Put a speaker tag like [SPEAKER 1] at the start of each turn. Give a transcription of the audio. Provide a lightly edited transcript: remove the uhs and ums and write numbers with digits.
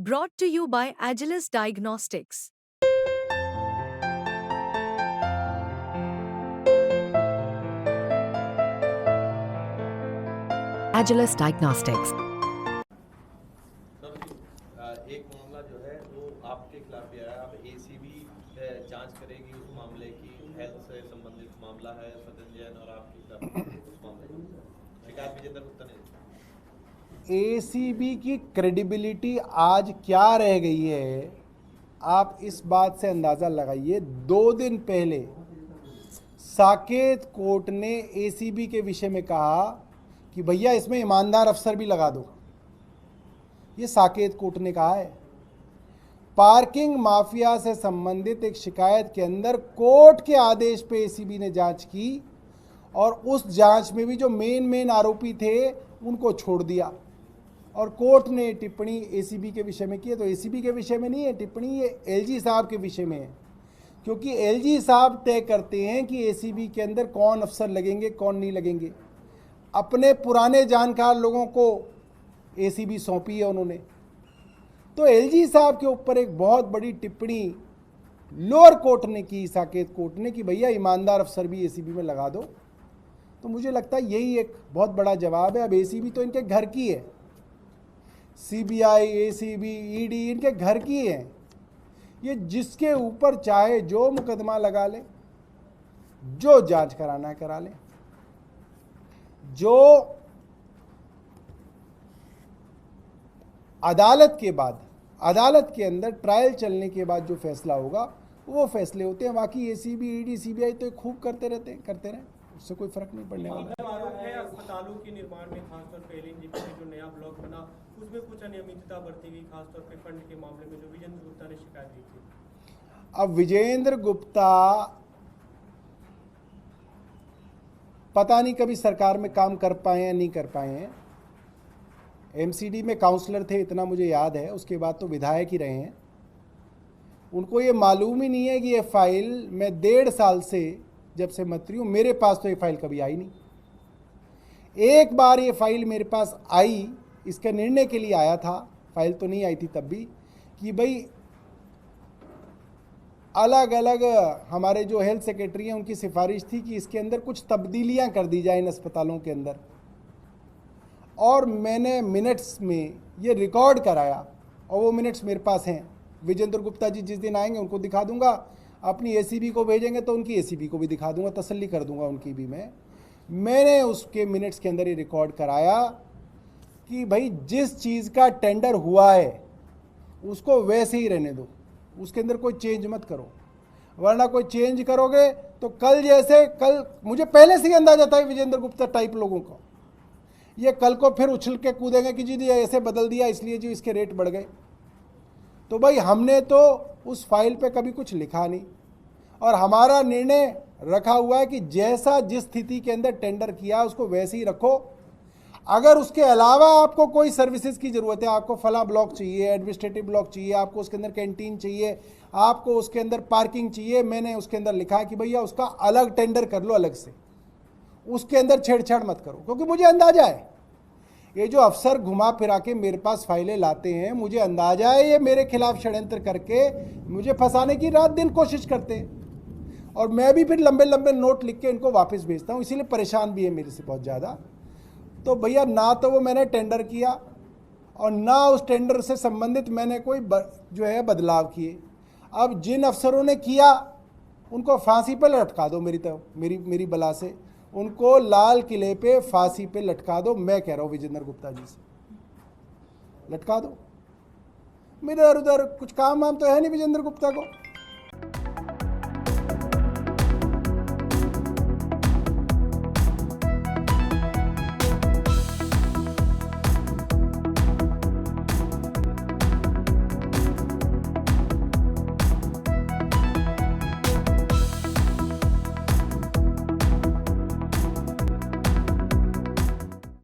[SPEAKER 1] Brought to you by Agilus Diagnostics. Agilus Diagnostics.
[SPEAKER 2] Sir एक मामला जो है वो आपके खिलाफ भी आया। अब एसीबी जांच करेगी उस मामले की, हेल्थ से संबंधित मामला है, सदन जैन और आपके खिलाफ उस मामले की शिकायत विजेंद्र गुप्ता ने।
[SPEAKER 3] एसीबी की क्रेडिबिलिटी आज क्या रह गई है, आप इस बात से अंदाज़ा लगाइए। 2 दिन पहले साकेत कोर्ट ने एसीबी के विषय में कहा कि भैया इसमें ईमानदार अफसर भी लगा दो। ये साकेत कोर्ट ने कहा है। पार्किंग माफिया से संबंधित एक शिकायत के अंदर कोर्ट के आदेश पे एसीबी ने जांच की और उस जांच में भी जो मेन आरोपी थे उनको छोड़ दिया और कोर्ट ने टिप्पणी एसीबी के विषय में की है। तो एसीबी के विषय में नहीं है टिप्पणी, ये एलजी साहब के विषय में है, क्योंकि एलजी साहब तय करते हैं कि एसीबी के अंदर कौन अफसर लगेंगे कौन नहीं लगेंगे। अपने पुराने जानकार लोगों को एसीबी सौंपी है उन्होंने। तो एलजी साहब के ऊपर एक बहुत बड़ी टिप्पणी लोअर कोर्ट ने की, साकेत कोर्ट ने, कि भैया ईमानदार अफसर भी एसीबी में लगा दो। तो मुझे लगता है यही एक बहुत बड़ा जवाब है। अब एसीबी तो इनके घर की है, सीबीआई, एसीबी, ईडी इनके घर की है। ये जिसके ऊपर चाहे जो मुकदमा लगा ले, जो जांच कराना है करा ले। जो अदालत के बाद, अदालत के अंदर ट्रायल चलने के बाद जो फैसला होगा वो फैसले होते हैं। बाकी एसीबी, ईडी, सीबीआई तो खूब करते रहें, उससे कोई फर्क नहीं पड़ने वाला।
[SPEAKER 4] आरोप है अस्पतालों के निर्माण में खासतौर पे एलएनजेपी में जो नया ब्लॉक बना उसमें कुछ अनियमितता बरती गई, खासतौर पे फंड के मामले में जो विजेंद्र गुप्ता ने शिकायत दी थी।
[SPEAKER 3] अब विजेंद्र गुप्ता पता नहीं कभी सरकार में काम कर पाए या नहीं कर पाए हैं। एमसीडी में काउंसलर थे इतना मुझे याद है, उसके बाद तो विधायक ही रहे हैं। उनको ये मालूम ही नहीं है कि ये फाइल मैं 1.5 साल से जब से मंत्री हूँ, मेरे पास तो ये फाइल कभी आई नहीं। एक बार ये फाइल मेरे पास आई, इसके निर्णय के लिए आया था, फाइल तो नहीं आई थी तब भी, कि भाई अलग अलग हमारे जो हेल्थ सेक्रेटरी हैं उनकी सिफारिश थी कि इसके अंदर कुछ तब्दीलियां कर दी जाए इन अस्पतालों के अंदर। और मैंने मिनट्स में ये रिकॉर्ड कराया और वो मिनट्स मेरे पास हैं। विजेंद्र गुप्ता जी जिस दिन आएंगे उनको दिखा दूंगा, अपनी एसीबी को भेजेंगे तो उनकी एसीबी को भी दिखा दूंगा, तसल्ली कर दूंगा उनकी भी। मैंने उसके मिनट्स के अंदर ये रिकॉर्ड कराया कि भाई जिस चीज़ का टेंडर हुआ है उसको वैसे ही रहने दो, उसके अंदर कोई चेंज मत करो, वरना कोई चेंज करोगे तो कल मुझे पहले से ही अंदाजा था विजेंद्र गुप्ता टाइप लोगों को, ये कल को फिर उछल के कूदेंगे कि जी ऐसे बदल दिया इसलिए जी इसके रेट बढ़ गए। तो भाई हमने तो उस फाइल पे कभी कुछ लिखा नहीं और हमारा निर्णय रखा हुआ है कि जैसा जिस स्थिति के अंदर टेंडर किया उसको वैसे ही रखो। अगर उसके अलावा आपको कोई सर्विसेज की ज़रूरत है, आपको फला ब्लॉक चाहिए, एडमिनिस्ट्रेटिव ब्लॉक चाहिए, आपको उसके अंदर कैंटीन चाहिए, आपको उसके अंदर पार्किंग चाहिए, मैंने उसके अंदर लिखा है कि भैया उसका अलग टेंडर कर लो, अलग से, उसके अंदर छेड़छाड़ मत करो। क्योंकि मुझे अंदाजा है ये जो अफसर घुमा फिरा के मेरे पास फाइलें लाते हैं, मुझे अंदाजा है ये मेरे खिलाफ षड्यंत्र करके मुझे फंसाने की रात दिन कोशिश करते हैं और मैं भी फिर लंबे लंबे नोट लिख के इनको वापस भेजता हूँ, इसीलिए परेशान भी है मेरे से बहुत ज़्यादा। तो भैया ना तो वो मैंने टेंडर किया और ना उस टेंडर से संबंधित मैंने कोई जो है बदलाव किए। अब जिन अफसरों ने किया उनको फांसी पर लटका दो, मेरी बला से उनको लाल किले पे फांसी पे लटका दो। मैं कह रहा हूँ विजेंद्र गुप्ता जी से लटका दो, मेरे इधर उधर कुछ काम वाम तो है नहीं विजेंद्र गुप्ता को।